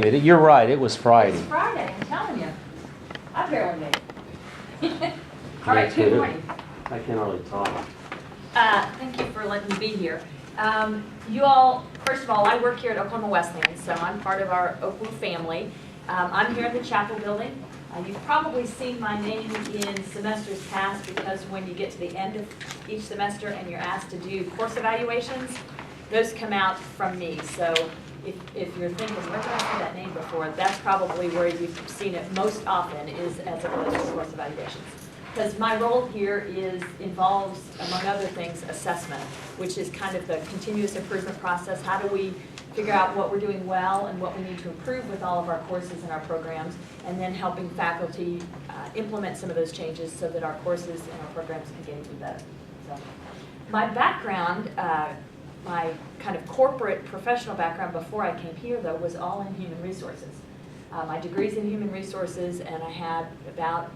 You're right, it was Friday. It's Friday, I'm telling you. I barely made it. All right, good morning. I can't really talk. Thank you for letting me be here. You all, first of all, I work here at Oklahoma Wesleyan, so I'm part of our Oklahoma family. I'm here in the chapel building. You've probably seen my name in semesters past because when you get to the end of each semester and you're asked to do course evaluations, those come out from me. So if you're thinking, where did I see that name before, that's probably where you've seen it most often is as it relates to course evaluations. Because my role here involves, among other things, assessment, which is kind of the continuous improvement process. How do we figure out what we're doing well and what we need to improve with all of our courses and our programs, and then helping faculty implement some of those changes so that our courses and our programs can get even better. So, my background, my kind of corporate professional background before I came here, though, was all in human resources. My degree's in human resources, and I had about,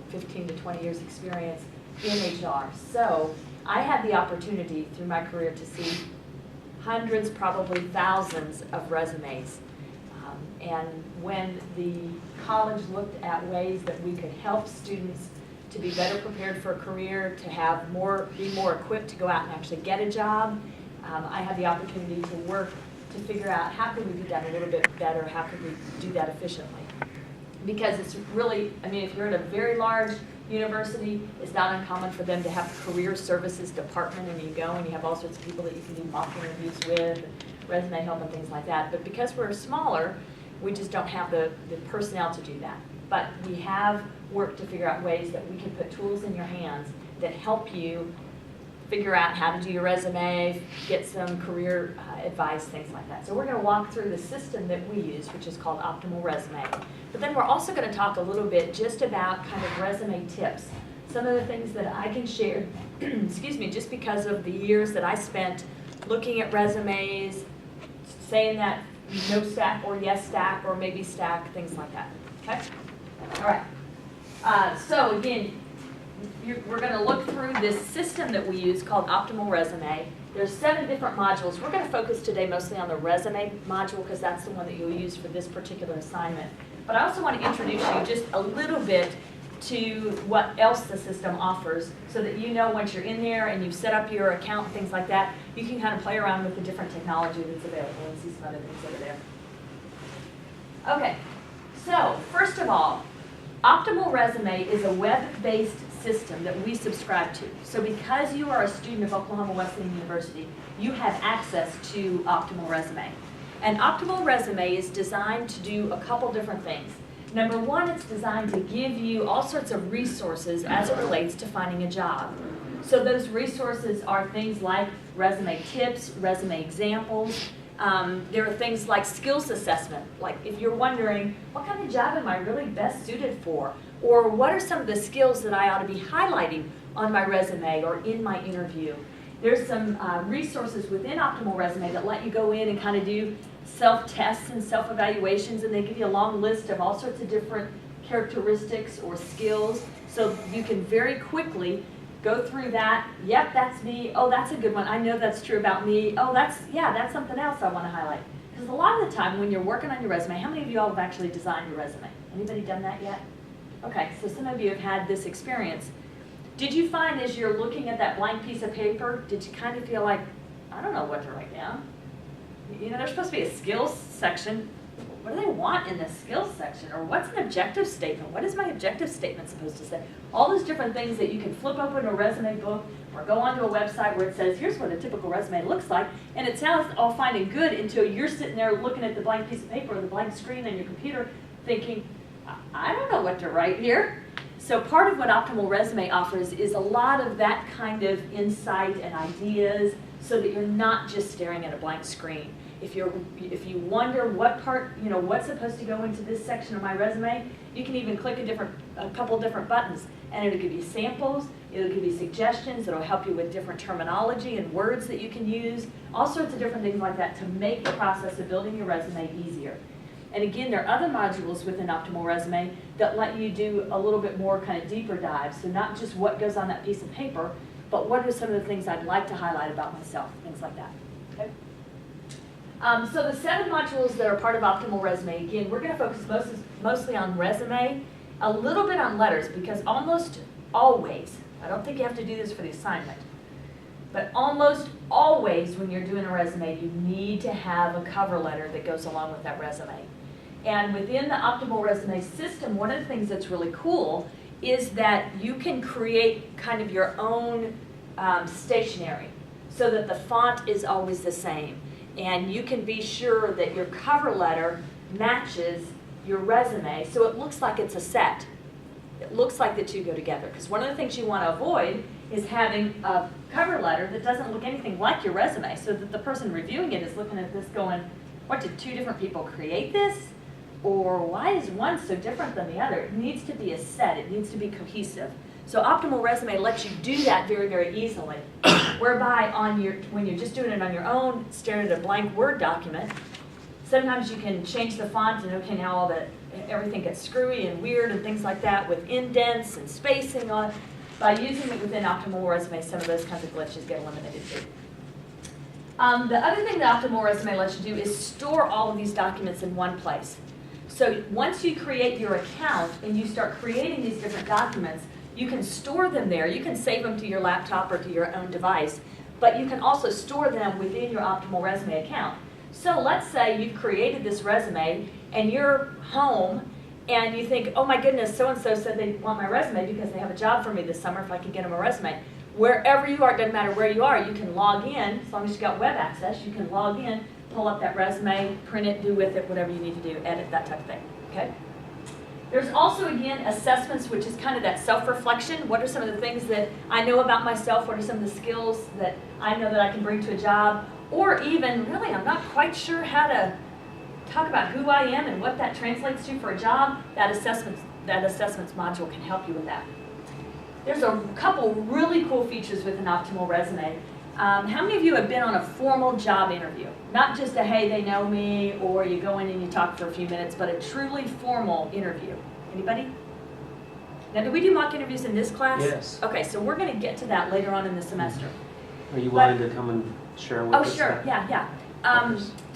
15 to 20 years experience in HR. So I had the opportunity through my career to see hundreds, probably thousands of resumes. And when the college looked at ways that we could help students to be better prepared for a career, to have be more equipped to go out and actually get a job, I had the opportunity to work to figure out how could we do that a little bit better, how could we do that efficiently. Because it's really, if you're at a very large university, it's not uncommon for them to have a career services department, and you go and you have all sorts of people that you can do mock interviews with, and resume help and things like that. But because we're smaller, we just don't have the personnel to do that. But we have worked to figure out ways that we can put tools in your hands that help you figure out how to do your resume, get some career advice, things like that. So we're going to walk through the system that we use, which is called Optimal Resume. But then we're also going to talk a little bit just about kind of resume tips. Some of the things that I can share, excuse me, just because of the years that I spent looking at resumes, saying that no stack or yes stack or maybe stack, things like that. Okay? All right. So again, we're going to look through this system that we use called Optimal Resume. There's 7 different modules. We're going to focus today mostly on the resume module because that's the one that you'll use for this particular assignment. But I also want to introduce you just a little bit to what else the system offers so that you know once you're in there and you've set up your account and things like that, you can kind of play around with the different technology that's available and see some other things over there. Okay, so first of all, Optimal Resume is a web-based system that we subscribe to. So because you are a student of Oklahoma Wesleyan University, you have access to Optimal Resume. And Optimal Resume is designed to do a couple different things. Number one, it's designed to give you all sorts of resources as it relates to finding a job. So those resources are things like resume tips, resume examples. There are things like skills assessment, like if you're wondering, what kind of job am I really best suited for? Or what are some of the skills that I ought to be highlighting on my resume or in my interview? There's some resources within Optimal Resume that let you go in and kind of do self-tests and self-evaluations, and they give you a long list of all sorts of different characteristics or skills, so you can very quickly go through that. Yep, that's me. Oh, that's a good one. I know that's true about me. Oh, that's something else I want to highlight. Because a lot of the time when you're working on your resume, how many of you all have actually designed your resume? Anybody done that yet? Okay, so some of you have had this experience. Did you find as you're looking at that blank piece of paper, did you kind of feel like, I don't know what to write down? There's supposed to be a skills section. What do they want in this skills section? Or what's an objective statement? What is my objective statement supposed to say? All those different things that you can flip open a resume book or go onto a website where it says, here's what a typical resume looks like, and it sounds all fine and good until you're sitting there looking at the blank piece of paper or the blank screen on your computer thinking, I don't know what to write here. So part of what Optimal Resume offers is a lot of that kind of insight and ideas so that you're not just staring at a blank screen. If you wonder what part, what's supposed to go into this section of my resume, you can even click a couple different buttons, and it'll give you samples, it'll give you suggestions, it'll help you with different terminology and words that you can use, all sorts of different things like that to make the process of building your resume easier. And again, there are other modules within Optimal Resume that let you do a little bit more kind of deeper dive. So not just what goes on that piece of paper, but what are some of the things I'd like to highlight about myself, things like that. Okay? So the 7 modules that are part of Optimal Resume, again, we're going to focus mostly on resume, a little bit on letters, because almost always, I don't think you have to do this for the assignment, but almost always when you're doing a resume, you need to have a cover letter that goes along with that resume. And within the Optimal Resume system, one of the things that's really cool is that you can create kind of your own stationery so that the font is always the same. And you can be sure that your cover letter matches your resume so it looks like it's a set. It looks like the two go together. Because one of the things you want to avoid is having a cover letter that doesn't look anything like your resume, so that the person reviewing it is looking at this going, what, did 2 different people create this? Or why is one so different than the other? It needs to be a set. It needs to be cohesive. So Optimal Resume lets you do that very, very easily, whereby when you're just doing it on your own, staring at a blank Word document, sometimes you can change the font and okay, now everything gets screwy and weird and things like that with indents and spacing on. By using it within Optimal Resume, some of those kinds of glitches get eliminated too. The other thing that Optimal Resume lets you do is store all of these documents in one place. So once you create your account and you start creating these different documents, you can store them there. You can save them to your laptop or to your own device, but you can also store them within your Optimal Resume account. So let's say you've created this resume and you're home and you think, oh my goodness, so-and-so said they want my resume because they have a job for me this summer if I could get them a resume. Wherever you are, it doesn't matter where you are, you can log in, as long as you've got web access, you can log in, pull up that resume, print it, do with it whatever you need to do, edit, that type of thing, okay? There's also, again, assessments, which is kind of that self-reflection. What are some of the things that I know about myself? What are some of the skills that I know that I can bring to a job? Or even, really, I'm not quite sure how to talk about who I am and what that translates to for a job. That assessments module can help you with that. There's a couple really cool features with an Optimal Resume. How many of you have been on a formal job interview? Not just a, hey, they know me, or you go in and you talk for a few minutes, but a truly formal interview. Anybody? Now, do we do mock interviews in this class? Yes. Okay, so we're going to get to that later on in the semester. Are you willing to come and share with us? Oh, sure, yeah.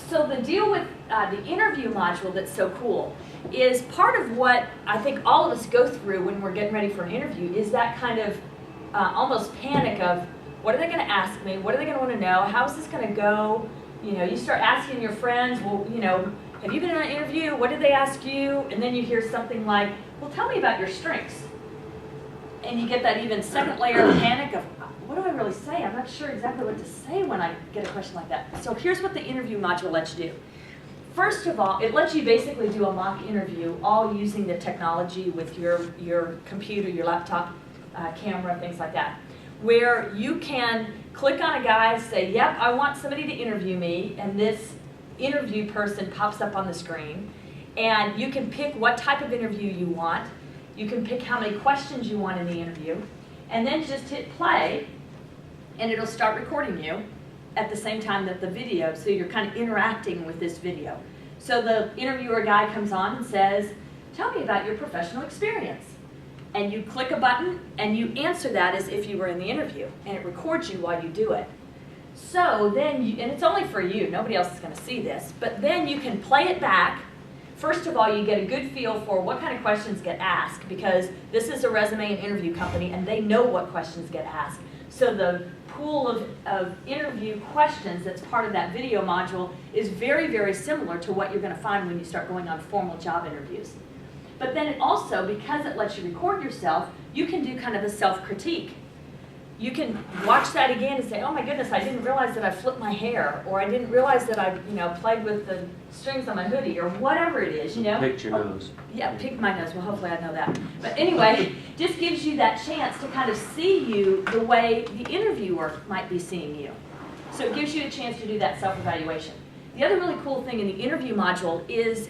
So the deal with the interview module that's so cool is part of what I think all of us go through when we're getting ready for an interview is that kind of almost panic of, what are they going to ask me? What are they going to want to know? How is this going to go? You know, you start asking your friends, well, you know, have you been in an interview? What did they ask you? And then you hear something like, well, tell me about your strengths. And you get that even second layer of panic of, what do I really say? I'm not sure exactly what to say when I get a question like that. So here's what the interview module lets you do. First of all, it lets you basically do a mock interview all using the technology with your computer, your laptop, camera, things like that, where you can click on a guy, say, yep, I want somebody to interview me, and this interview person pops up on the screen, and you can pick what type of interview you want. You can pick how many questions you want in the interview, and then just hit play, and it'll start recording you at the same time that the video, so you're kind of interacting with this video. So the interviewer guy comes on and says, tell me about your professional experience. And you click a button and you answer that as if you were in the interview, and it records you while you do it. So then, and it's only for you, nobody else is going to see this, but then you can play it back. First of all, you get a good feel for what kind of questions get asked, because this is a resume and interview company and they know what questions get asked. So the pool of interview questions that's part of that video module is very, very similar to what you're going to find when you start going on formal job interviews. But then it also, because it lets you record yourself, you can do kind of a self-critique. You can watch that again and say, oh my goodness, I didn't realize that I flipped my hair, or I didn't realize that I, played with the strings on my hoodie, or whatever it is, Picked your nose. Yeah, picked my nose. Well, hopefully I know that. But anyway, just gives you that chance to kind of see you the way the interviewer might be seeing you. So it gives you a chance to do that self-evaluation. The other really cool thing in the interview module is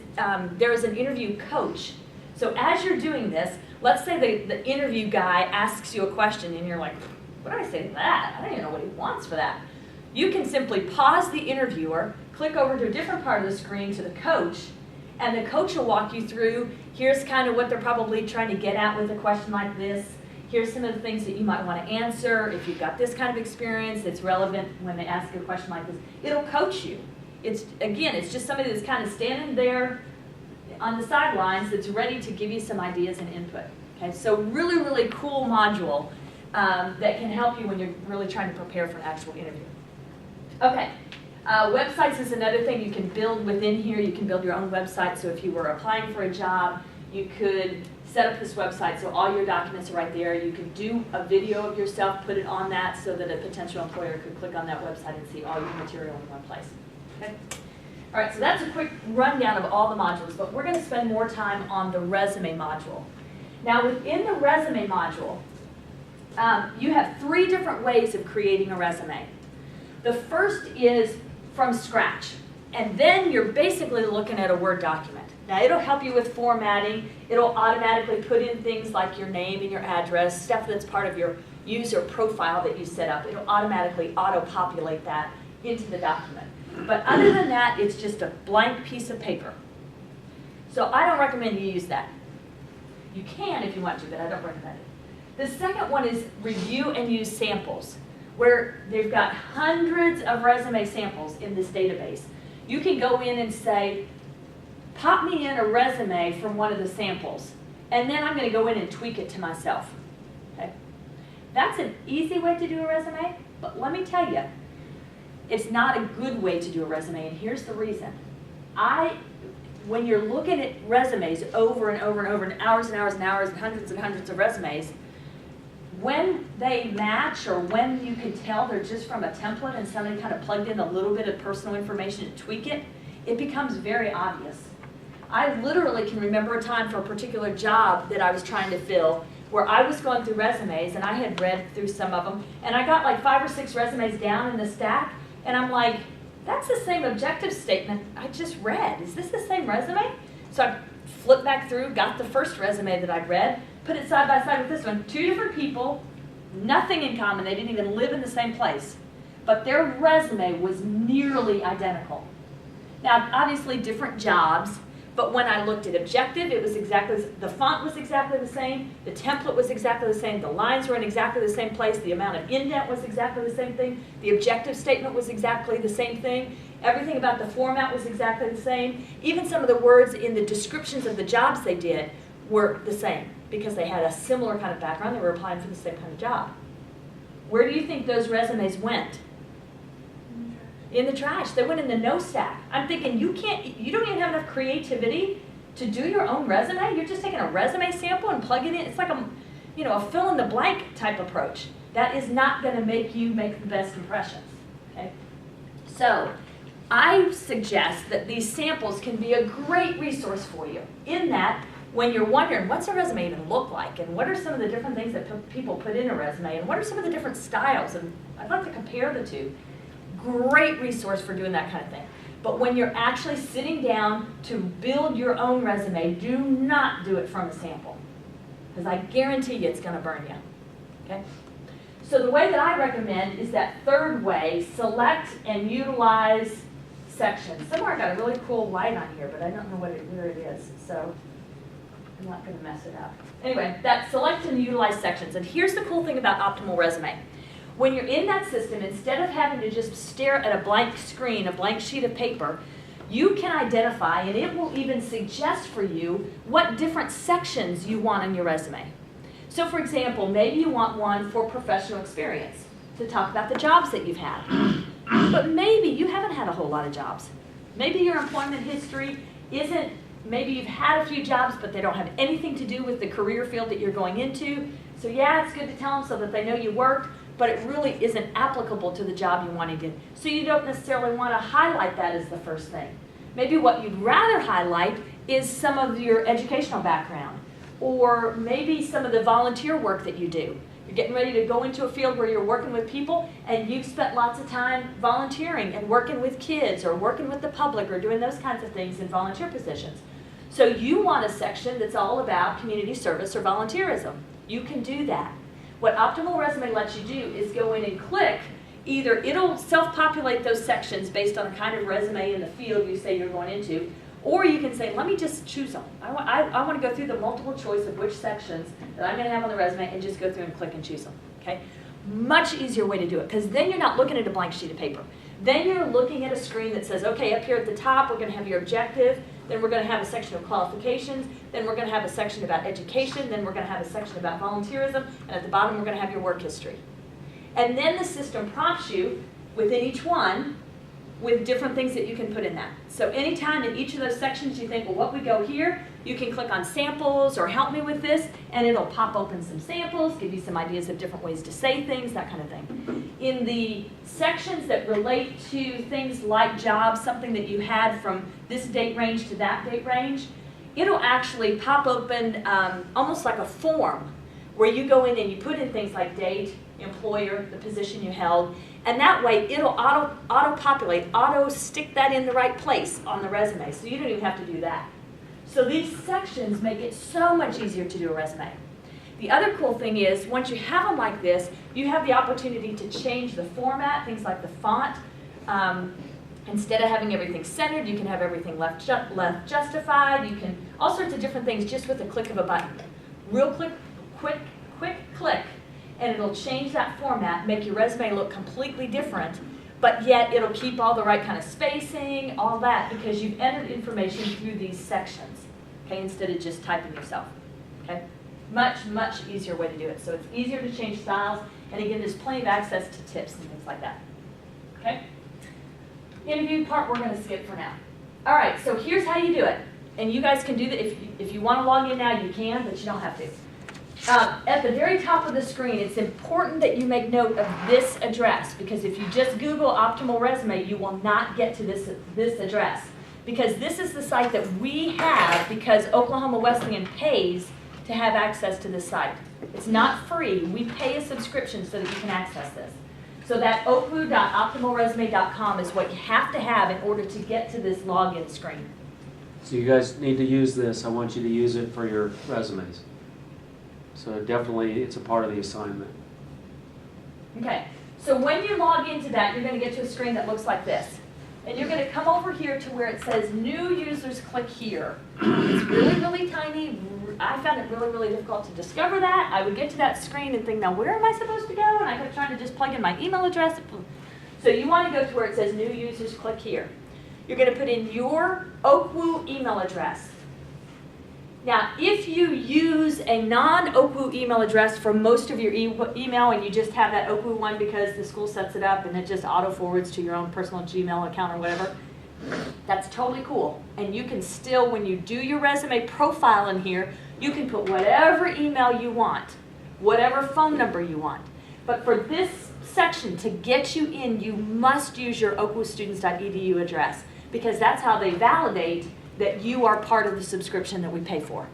there is an interview coach. So as you're doing this, let's say the interview guy asks you a question and you're like, what do I say to that? I don't even know what he wants for that. You can simply pause the interviewer, click over to a different part of the screen to the coach, and the coach will walk you through, here's kind of what they're probably trying to get at with a question like this. Here's some of the things that you might want to answer. If you've got this kind of experience that's relevant when they ask a question like this, it'll coach you. again, it's just somebody that's kind of standing there on the sidelines that's ready to give you some ideas and input. Okay, so really, really cool module that can help you when you're really trying to prepare for an actual interview. Okay, websites is another thing you can build within here. You can build your own website. So if you were applying for a job, you could set up this website so all your documents are right there. You could do a video of yourself, put it on that so that a potential employer could click on that website and see all your material in one place. Okay? All right, so that's a quick rundown of all the modules, but we're going to spend more time on the resume module. Now, within the resume module, you have 3 different ways of creating a resume. The first is from scratch, and then you're basically looking at a Word document. Now, it'll help you with formatting. It'll automatically put in things like your name and your address, stuff that's part of your user profile that you set up. It'll automatically auto-populate that into the document. But other than that, it's just a blank piece of paper. So I don't recommend you use that. You can if you want to, but I don't recommend it. The second one is review and use samples, where they've got hundreds of resume samples in this database. You can go in and say, pop me in a resume from one of the samples, and then I'm going to go in and tweak it to myself. Okay? That's an easy way to do a resume, but let me tell you, it's not a good way to do a resume, and here's the reason. When you're looking at resumes over and over and over, and hours and hours and hours, and hundreds of resumes, when they match or when you can tell they're just from a template and somebody kind of plugged in a little bit of personal information to tweak it, it becomes very obvious. I literally can remember a time for a particular job that I was trying to fill where I was going through resumes, and I had read through some of them, and I got like 5 or 6 resumes down in the stack, and I'm like, that's the same objective statement I just read. Is this the same resume? So I flipped back through, got the first resume that I'd read, put it side by side with this one. 2 different people, nothing in common. They didn't even live in the same place. But their resume was nearly identical. Now, obviously different jobs, but when I looked at objective, it was exactly, the font was exactly the same, the template was exactly the same, the lines were in exactly the same place, the amount of indent was exactly the same thing, the objective statement was exactly the same thing, everything about the format was exactly the same, even some of the words in the descriptions of the jobs they did were the same because they had a similar kind of background, they were applying for the same kind of job. Where do you think those resumes went? In the trash. They went in the no stack. I'm thinking you don't even have enough creativity to do your own resume. You're just taking a resume sample and plugging it in. It's like a fill in the blank type approach. That is not going to make you make the best impressions. Okay? So I suggest that these samples can be a great resource for you in that when you're wondering what's a resume even look like and what are some of the different things that people put in a resume and what are some of the different styles, and I'd like to compare the two. Great resource for doing that kind of thing. But when you're actually sitting down to build your own resume, do not do it from a sample, because I guarantee you it's going to burn you. Okay? So the way that I recommend is that third way, select and utilize sections. Somewhere I got a really cool light on here, but I don't know where it is, so I'm not going to mess it up. Anyway, that select and utilize sections. And here's the cool thing about Optimal Resume. When you're in that system, instead of having to just stare at a blank screen, a blank sheet of paper, you can identify, and it will even suggest for you what different sections you want in your resume. So for example, maybe you want one for professional experience, to talk about the jobs that you've had. But maybe you haven't had a whole lot of jobs. Maybe your employment history isn't, maybe you've had a few jobs, but they don't have anything to do with the career field that you're going into. So yeah, it's good to tell them so that they know you worked, but it really isn't applicable to the job you want to do. So you don't necessarily want to highlight that as the first thing. Maybe what you'd rather highlight is some of your educational background, or maybe some of the volunteer work that you do. You're getting ready to go into a field where you're working with people, and you've spent lots of time volunteering and working with kids, or working with the public, or doing those kinds of things in volunteer positions. So you want a section that's all about community service or volunteerism. You can do that. What Optimal Resume lets you do is go in and click. Either it'll self-populate those sections based on the kind of resume in the field you say you're going into, or you can say, let me just choose them. I want to go through the multiple choice of which sections that I'm going to have on the resume and just go through and click and choose them. Okay? Much easier way to do it, because then you're not looking at a blank sheet of paper. Then you're looking at a screen that says, okay, up here at the top, we're going to have your objective, then we're going to have a section of qualifications, then we're going to have a section about education, then we're going to have a section about volunteerism, and at the bottom, we're going to have your work history. And then the system prompts you within each one with different things that you can put in that. So anytime in each of those sections you think, well, what we go here, you can click on samples or help me with this, and it'll pop open some samples, give you some ideas of different ways to say things, that kind of thing. In the sections that relate to things like jobs, something that you had from this date range to that date range, it'll actually pop open almost like a form where you go in and you put in things like date, employer, the position you held, and that way it'll auto-populate, auto-stick that in the right place on the resume, so you don't even have to do that. So these sections make it so much easier to do a resume. The other cool thing is, once you have them like this, you have the opportunity to change the format, things like the font. Instead of having everything centered, you can have everything left justified. You can, all sorts of different things just with a click of a button. Real quick click, and it'll change that format, make your resume look completely different, but yet it'll keep all the right kind of spacing, all that, because you've entered information through these sections, okay, instead of just typing yourself, okay? Much, much easier way to do it. So it's easier to change styles, and again, there's plenty of access to tips and things like that, okay? Interview part we're going to skip for now. All right, so here's how you do it, and you guys can do that. If you want to log in now, you can, but you don't have to. At the very top of the screen, it's important that you make note of this address, because if you just Google optimal resume, you will not get to this address, because this is the site that we have because Oklahoma Wesleyan pays to have access to this site. It's not free. We pay a subscription so that you can access this. So that oku.optimalresume.com is what you have to have in order to get to this login screen. So you guys need to use this. I want you to use it for your resumes. So definitely, it's a part of the assignment. Okay, so when you log into that, you're going to get to a screen that looks like this. And you're going to come over here to where it says New Users, click here. It's really, really tiny. I found it really, really difficult to discover that. I would get to that screen and think, now where am I supposed to go? And I kept trying to just plug in my email address. So you want to go to where it says New Users, click here. You're going to put in your Okwu email address. Now, if you use a non-Okwu email address for most of your email and you just have that Okwu one because the school sets it up and it just auto-forwards to your own personal Gmail account or whatever, that's totally cool. And you can still, when you do your resume profile in here, you can put whatever email you want, whatever phone number you want. But for this section, to get you in, you must use your okwustudents.edu address, because that's how they validate that you are part of the subscription that we pay for,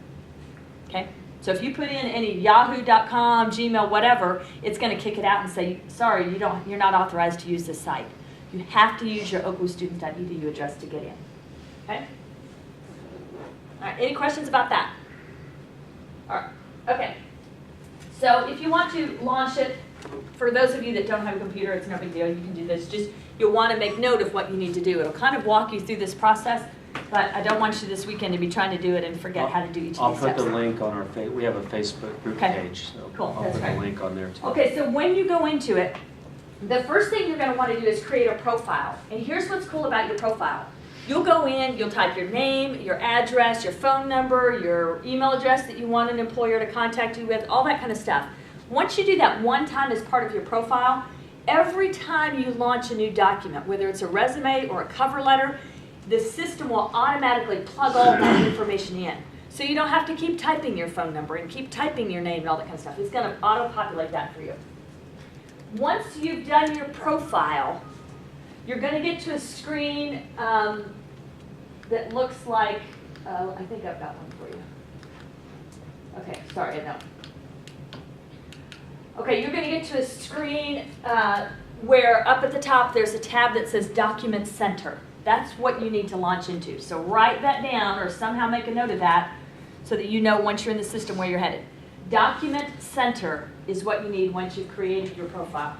okay? So if you put in any yahoo.com, Gmail, whatever, it's going to kick it out and say, sorry, you're not authorized to use this site. You have to use your okwustudents.edu address to get in, okay? All right, any questions about that? All right, okay. So if you want to launch it, for those of you that don't have a computer, it's no big deal, you can do this. Just, you'll want to make note of what you need to do. It'll kind of walk you through this process. But I don't want you this weekend to be trying to do it and forget how to do each of these steps. I'll put the link on our we have a Facebook group page, so cool. I'll put the link on there too. Okay, so when you go into it, the first thing you're going to want to do is create a profile. And here's what's cool about your profile. You'll go in, you'll type your name, your address, your phone number, your email address that you want an employer to contact you with, all that kind of stuff. Once you do that one time as part of your profile, every time you launch a new document, whether it's a resume or a cover letter, the system will automatically plug all that information in. So you don't have to keep typing your phone number and keep typing your name and all that kind of stuff. It's going to auto-populate that for you. Once you've done your profile, you're going to get to a screen that looks like, I think I've got one for you. Okay, sorry, I don't. Okay, you're going to get to a screen where up at the top there's a tab that says Document Center. That's what you need to launch into. So write that down or somehow make a note of that so that you know once you're in the system where you're headed. Document Center is what you need once you've created your profile.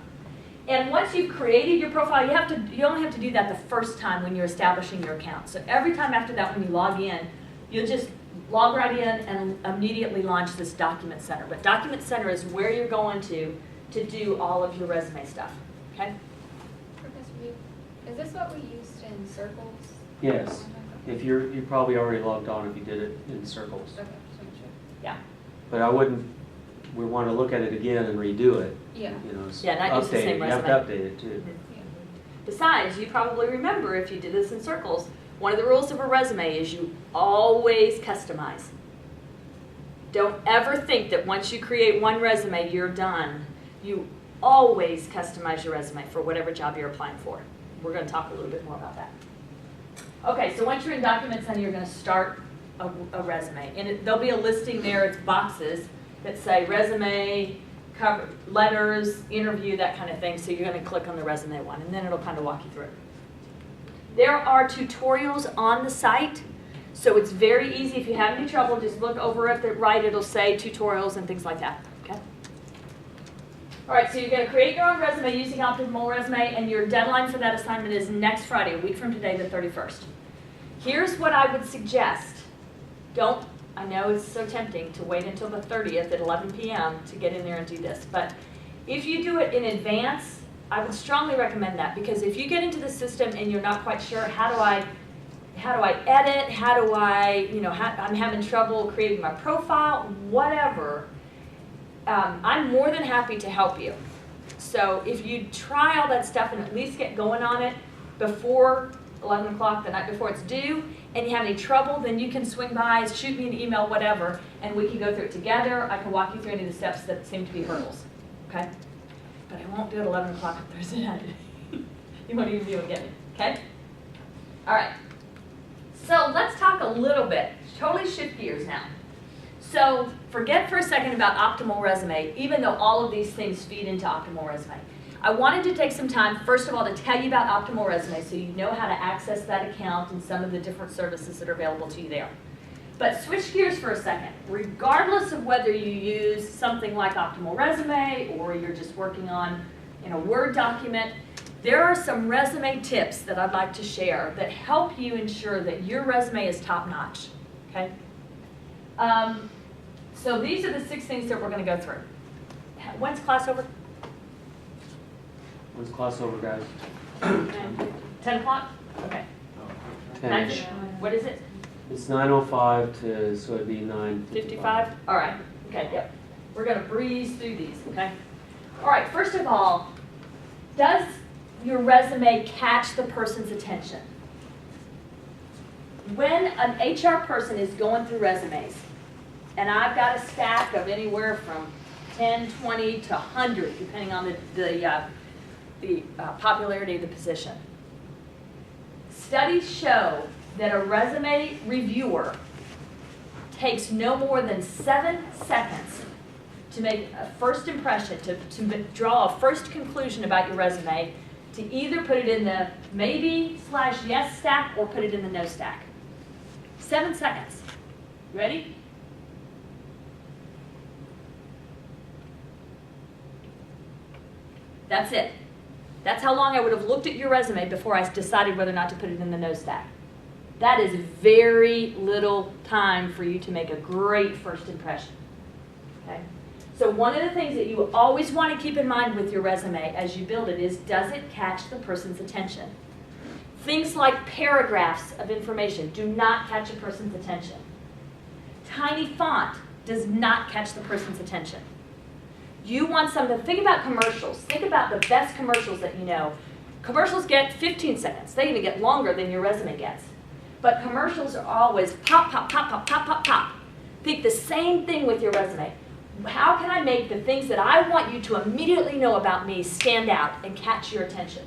And once you've created your profile, you only have to do that the first time when you're establishing your account. So every time after that when you log in, you'll just log right in and immediately launch this Document Center. But Document Center is where you're going to do all of your resume stuff. Okay? Professor, Is this what we used in circles? Yes. If you probably already logged on if you did it in circles. Okay, just make sure. Yeah. But I wouldn't, we want to look at it again and redo it. Yeah. You know, Yeah, not use the update it. same You have to resume. update it too. Yeah. Besides, you probably remember if you did this in circles, one of the rules of a resume is you always customize. Don't ever think that once you create one resume, you're done. You always customize your resume for whatever job you're applying for. We're going to talk a little bit more about that. Okay, so once you're in Documents, then you're going to start a resume. And there'll be a listing there, it's boxes that say resume, cover, letters, interview, that kind of thing. So you're going to click on the resume one, and then it'll kind of walk you through it. There are tutorials on the site, so it's very easy. If you have any trouble, just look over at the right. It'll say tutorials and things like that. Okay. All right, so you're going to create your own resume using Optimal Resume, and your deadline for that assignment is next Friday, a week from today, the 31st. Here's what I would suggest. I know it's so tempting to wait until the 30th at 11 p.m. to get in there and do this, but if you do it in advance, I would strongly recommend that, because if you get into the system and you're not quite sure, how do I edit, I'm having trouble creating my profile, whatever, I'm more than happy to help you. So if you try all that stuff and at least get going on it before 11 o'clock the night before it's due, and you have any trouble, then you can swing by, shoot me an email, whatever, and we can go through it together. I can walk you through any of the steps that seem to be hurdles, okay? But I won't do it at 11 o'clock on Thursday night. You won't even be able to get me, okay? All right. So let's talk a little bit, totally shift gears now. So forget for a second about Optimal Resume, even though all of these things feed into Optimal Resume. I wanted to take some time, first of all, to tell you about Optimal Resume so you know how to access that account and some of the different services that are available to you there. But switch gears for a second. Regardless of whether you use something like Optimal Resume or you're just working on in a Word document, there are some resume tips that I'd like to share that help you ensure that your resume is top-notch, okay? So these are the 6 things that we're going to go through. When's class over? When's class over, guys? 10 o'clock? Okay. 10-ish. What is it? It's 9:05 to, so it'd be 9:55. 55? All right. Okay, yep. We're going to breeze through these, okay? All right, first of all, does your resume catch the person's attention? When an HR person is going through resumes, and I've got a stack of anywhere from 10, 20 to 100, depending on the popularity of the position. Studies show that a resume reviewer takes no more than 7 seconds to make a first impression, to draw a first conclusion about your resume, to either put it in the maybe/yes stack or put it in the no stack. 7 seconds. Ready? That's it. That's how long I would have looked at your resume before I decided whether or not to put it in the no stack. That is very little time for you to make a great first impression. Okay? So one of the things that you always want to keep in mind with your resume as you build it is, does it catch the person's attention? Things like paragraphs of information do not catch a person's attention. Tiny font does not catch the person's attention. You want something, think about commercials. Think about the best commercials that you know. Commercials get 15 seconds. They even get longer than your resume gets. But commercials are always pop, pop, pop, pop, pop, pop, pop. Think the same thing with your resume. How can I make the things that I want you to immediately know about me stand out and catch your attention?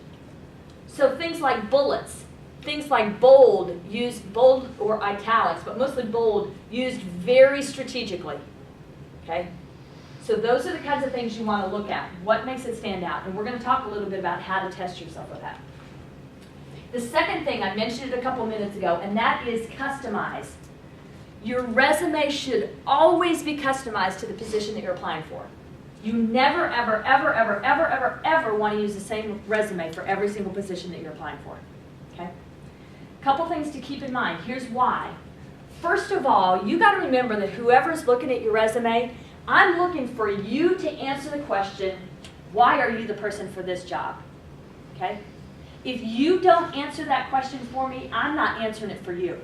So things like bullets, things like bold, used bold or italics, but mostly bold, used very strategically. Okay? So those are the kinds of things you want to look at. What makes it stand out? And we're going to talk a little bit about how to test yourself with that. The second thing, I mentioned it a couple minutes ago, and that is customize. Your resume should always be customized to the position that you're applying for. You never, ever, ever, ever, ever, ever, ever want to use the same resume for every single position that you're applying for. Okay? Couple things to keep in mind. Here's why. First of all, you got to remember that whoever's looking at your resume, I'm looking for you to answer the question, why are you the person for this job? Okay? If you don't answer that question for me, I'm not answering it for you.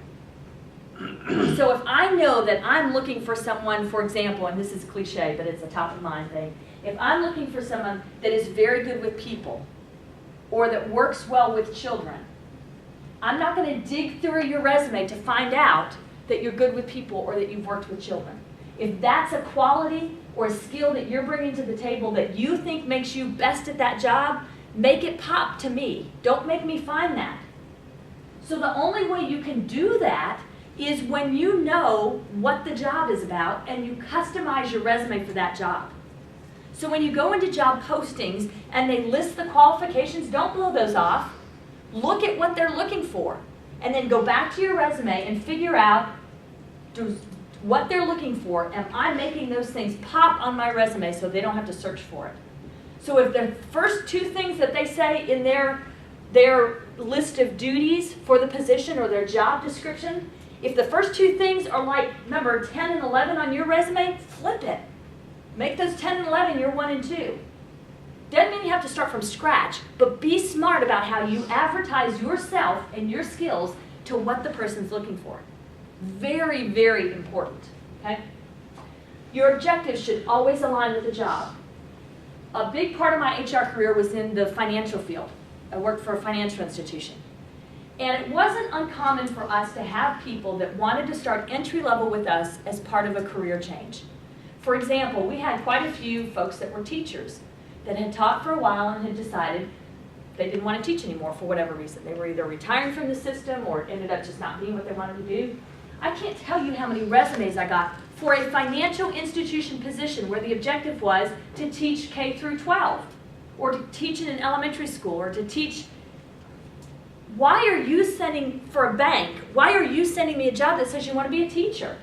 So if I know that I'm looking for someone, for example, and this is cliche, but it's a top of mind thing, if I'm looking for someone that is very good with people or that works well with children, I'm not going to dig through your resume to find out that you're good with people or that you've worked with children. If that's a quality or a skill that you're bringing to the table that you think makes you best at that job, make it pop to me. Don't make me find that. So the only way you can do that is when you know what the job is about and you customize your resume for that job. So when you go into job postings and they list the qualifications, don't blow those off. Look at what they're looking for and then go back to your resume and figure out what they're looking for. Am I making those things pop on my resume so they don't have to search for it? So if the first two things that they say in their list of duties for the position or their job description, if the first two things are like number 10 and 11 on your resume, flip it. Make those 10 and 11 your 1 and 2. Doesn't mean you have to start from scratch, but be smart about how you advertise yourself and your skills to what the person's looking for. Very, very important, okay? Your objectives should always align with the job. A big part of my HR career was in the financial field. I worked for a financial institution. And it wasn't uncommon for us to have people that wanted to start entry level with us as part of a career change. For example, we had quite a few folks that were teachers that had taught for a while and had decided they didn't want to teach anymore for whatever reason. They were either retiring from the system or ended up just not being what they wanted to do. I can't tell you how many resumes I got for a financial institution position where the objective was to teach K through 12 or to teach in an elementary school or to teach. Why are you sending for a bank? Why are you sending me a job that says you want to be a teacher?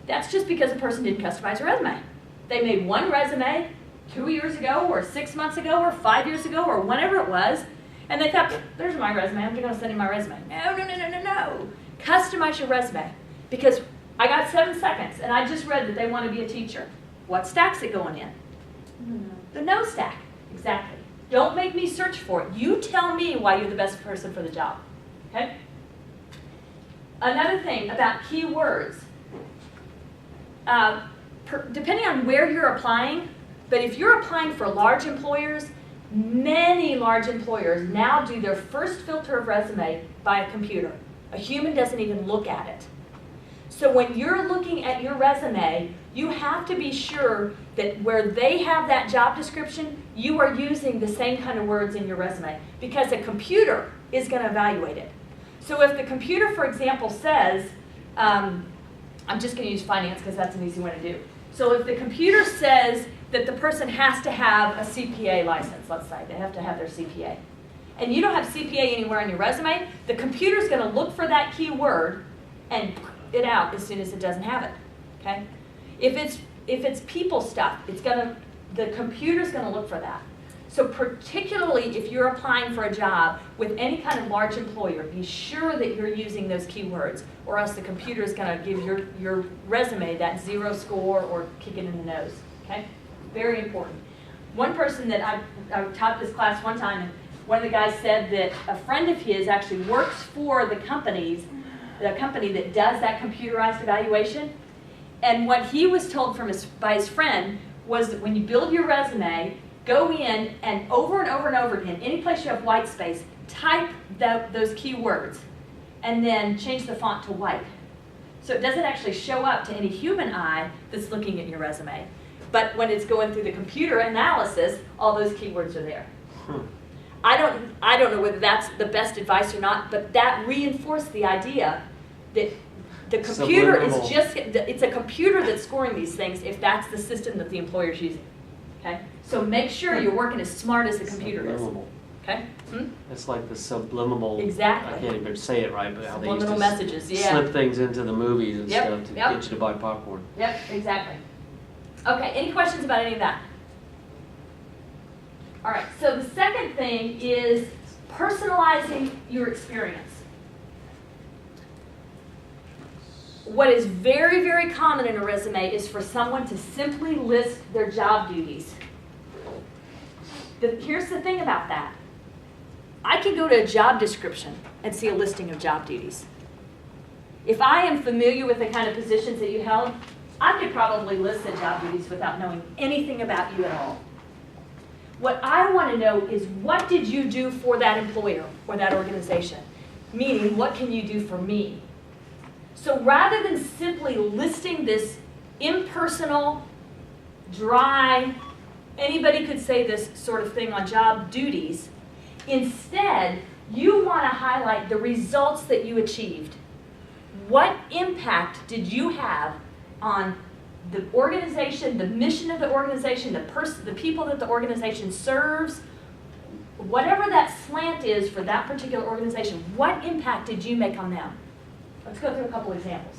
That's just because a person didn't customize a resume. They made one resume 2 years ago or 6 months ago or 5 years ago or whenever it was, and they thought, there's my resume, I'm going to send in my resume. No, no, no, no, no, no. Customize your resume because I got 7 seconds and I just read that they want to be a teacher. What stack's it going in? The no stack, exactly. Don't make me search for it. You tell me why you're the best person for the job, okay? Another thing about keywords. Depending on where you're applying, but if you're applying for large employers, many large employers now do their first filter of resume by a computer. A human doesn't even look at it. So when you're looking at your resume, you have to be sure that where they have that job description, you are using the same kind of words in your resume because a computer is going to evaluate it. So if the computer, for example, says, I'm just going to use finance because that's an easy one to do. So if the computer says that the person has to have a CPA license, let's say, they have to have their CPA, and you don't have CPA anywhere on your resume, the computer's going to look for that keyword and put it out as soon as it doesn't have it, okay? If it's people stuff, the computer's going to look for that. So particularly if you're applying for a job with any kind of large employer, be sure that you're using those keywords, or else the computer is going to give your resume that 0 score or kick it in the nose, okay? Very important. One person that I taught this class one time, and one of the guys said that a friend of his actually works for the company that does that computerized evaluation. And what he was told by his friend was that when you build your resume, go in and over again, any place you have white space, type those keywords and then change the font to white. So it doesn't actually show up to any human eye that's looking at your resume. But when it's going through the computer analysis, all those keywords are there. I don't know whether that's the best advice or not, but that reinforced the idea that the computer is it's a computer that's scoring these things if that's the system that the employer is using. Okay? So make sure you're working as smart as the computer is. Okay? It's like the subliminal. Exactly. I can't even say it right, but how they used Subliminal to messages, yeah. slip things into the movies and stuff to Yep. get you to buy popcorn. Yep, exactly. Okay, any questions about any of that? All right, so the second thing is personalizing your experience. What is very, very common in a resume is for someone to simply list their job duties. Here's the thing about that. I can go to a job description and see a listing of job duties. If I am familiar with the kind of positions that you held, I could probably list the job duties without knowing anything about you at all. What I want to know is, what did you do for that employer or that organization? Meaning, what can you do for me? So rather than simply listing this impersonal, dry, anybody could say this sort of thing on job duties, instead, you want to highlight the results that you achieved. What impact did you have on the organization, the mission of the organization, the people that the organization serves, whatever that slant is for that particular organization, what impact did you make on them? Let's go through a couple examples.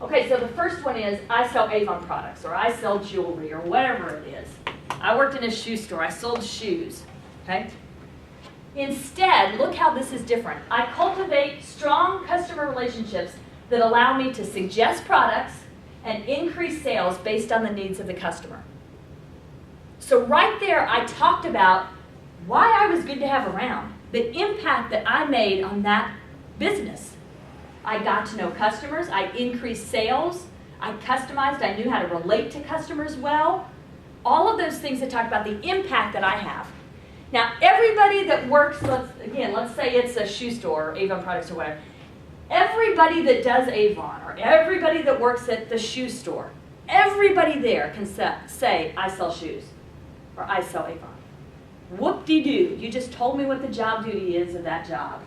Okay, so the first one is, I sell Avon products, or I sell jewelry, or whatever it is. I worked in a shoe store, I sold shoes, okay? Instead, look how this is different. I cultivate strong customer relationships that allow me to suggest products and increase sales based on the needs of the customer. So right there, I talked about why I was good to have around, the impact that I made on that business. I got to know customers, I increased sales, I customized, I knew how to relate to customers well. All of those things that talk about the impact that I have. Now, everybody that works, let's say it's a shoe store, or Avon products or whatever, everybody that does Avon, or everybody that works at the shoe store, everybody there can say, I sell shoes, or I sell Avon. Whoop-de-doo, you just told me what the job duty is of that job.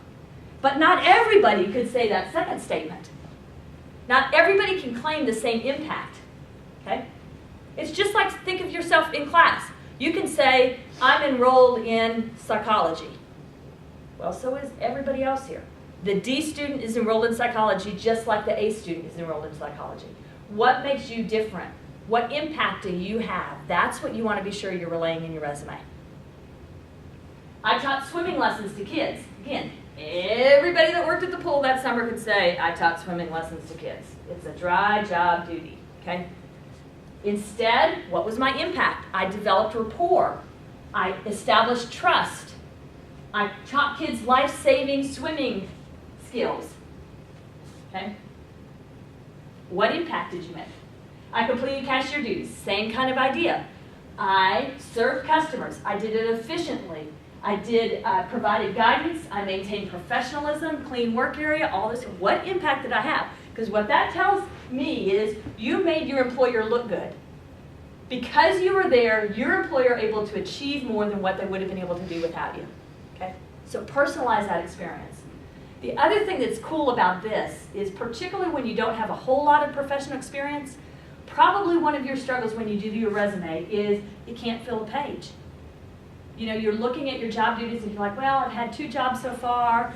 But not everybody could say that second statement. Not everybody can claim the same impact, okay? It's just like, think of yourself in class. You can say, I'm enrolled in psychology. Well, so is everybody else here. The D student is enrolled in psychology just like the A student is enrolled in psychology. What makes you different? What impact do you have? That's what you want to be sure you're relaying in your resume. I taught swimming lessons to kids. Again, everybody that worked at the pool that summer could say, I taught swimming lessons to kids. It's a dry job duty, okay? Instead, what was my impact? I developed rapport. I established trust. I taught kids life-saving swimming skills, okay? What impact did you make? I completed cashier duties, same kind of idea. I served customers. I did it efficiently. I provided guidance. I maintained professionalism, clean work area, all this. What impact did I have? Because what that tells me is you made your employer look good. Because you were there, your employer able to achieve more than what they would have been able to do without you. Okay? So personalize that experience. The other thing that's cool about this is, particularly when you don't have a whole lot of professional experience, probably one of your struggles when you do your resume is you can't fill a page. You know, you're looking at your job duties and you're like, well, I've had 2 jobs so far,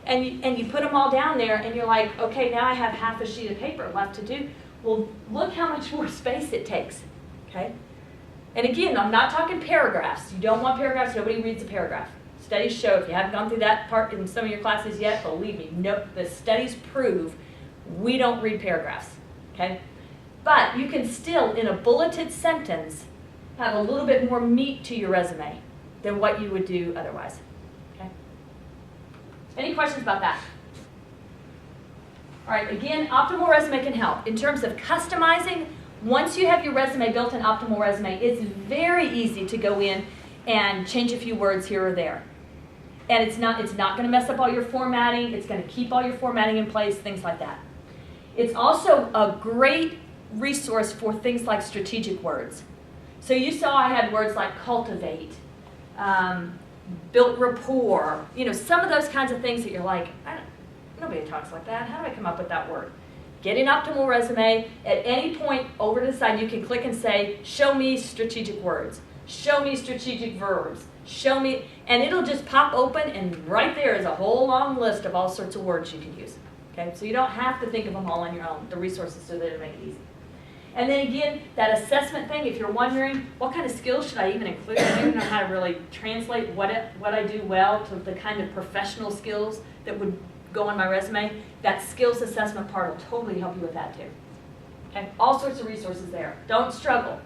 and you put them all down there and you're like, okay, now I have half a sheet of paper left to do. Well, look how much more space it takes, okay? And again, I'm not talking paragraphs. You don't want paragraphs. Nobody reads a paragraph. Studies show, if you haven't gone through that part in some of your classes yet, believe me, no, the studies prove we don't read paragraphs, okay? But you can still, in a bulleted sentence, have a little bit more meat to your resume than what you would do otherwise, okay? Any questions about that? All right, again, Optimal Resume can help. In terms of customizing, once you have your resume built in Optimal Resume, it's very easy to go in and change a few words here or there. And it's not going to mess up all your formatting. It's going to keep all your formatting in place, things like that. It's also a great resource for things like strategic words. So you saw I had words like cultivate, built rapport, you know, some of those kinds of things that you're like, nobody talks like that. How do I come up with that word? Get an Optimal Resume. At any point over to the side, you can click and say, show me strategic words. Show me strategic verbs. Show me, and it'll just pop open, and right there is a whole long list of all sorts of words you can use. Okay, so you don't have to think of them all on your own. The resources so that it'll make it easy. And then again, that assessment thing, if you're wondering, what kind of skills should I even include? I don't know how to really translate what I do well to the kind of professional skills that would go on my resume. That skills assessment part will totally help you with that too. Okay, all sorts of resources there. Don't struggle.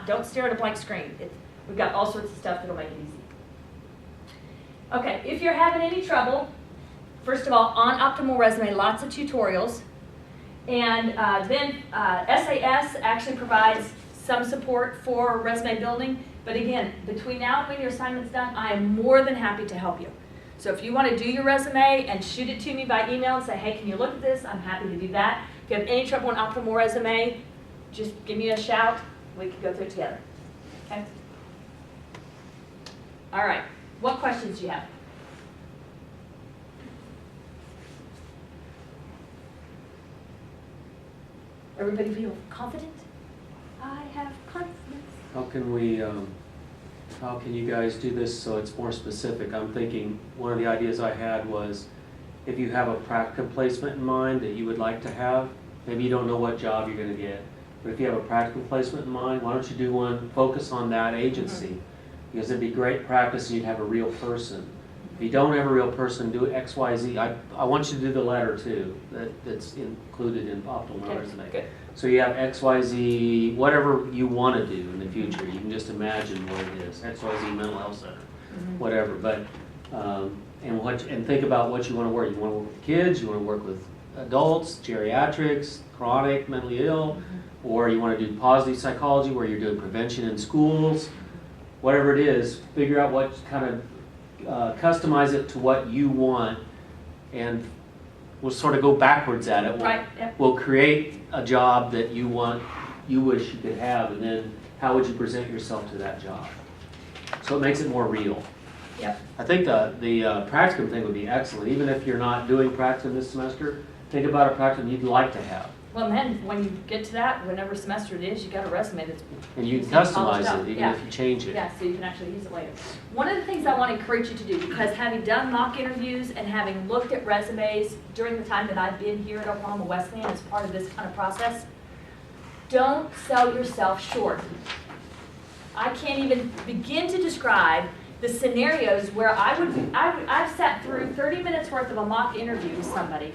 Don't stare at a blank screen. We've got all sorts of stuff that'll make it easy. Okay, if you're having any trouble, first of all, on Optimal Resume, lots of tutorials. And then SAS actually provides some support for resume building. But again, between now and when your assignment's done, I am more than happy to help you. So if you want to do your resume and shoot it to me by email and say, hey, can you look at this? I'm happy to do that. If you have any trouble on Optimal Resume, just give me a shout. We can go through it together. Okay? All right. What questions do you have? Everybody feel confident? I have confidence. How can we, how can you guys do this so it's more specific? I'm thinking, one of the ideas I had was, if you have a practicum placement in mind that you would like to have, maybe you don't know what job you're gonna get, but if you have a practicum placement in mind, why don't you do one, focus on that agency? Because it'd be great practice and you'd have a real person. If you don't have a real person, do X, Y, Z. I want you to do the letter too, that's included in Optimal Resume. Good. So you have X, Y, Z, whatever you want to do in the future. You can just imagine what it is. X, Y, Z mental health center, whatever. But and think about what you want to work. You want to work with kids. You want to work with adults, geriatrics, chronic, mentally ill, or you want to do positive psychology where you're doing prevention in schools. Whatever it is, figure out what kind of customize it to what you want, and we'll sort of go backwards at it. Right. Yep. We'll create a job that you want, you wish you could have, and then how would you present yourself to that job? So it makes it more real. Yep. I think the practicum thing would be excellent. Even if you're not doing practicum this semester, think about a practicum you'd like to have. Well, then, when you get to that, whenever semester it is, you got a resume that's And you can polished customize up. it, even Yeah. if you change it. Yeah, so you can actually use it later. One of the things I want to encourage you to do, because having done mock interviews and having looked at resumes during the time that I've been here at Oklahoma Wesleyan as part of this kind of process, don't sell yourself short. I can't even begin to describe the scenarios where I've sat through 30 minutes worth of a mock interview with somebody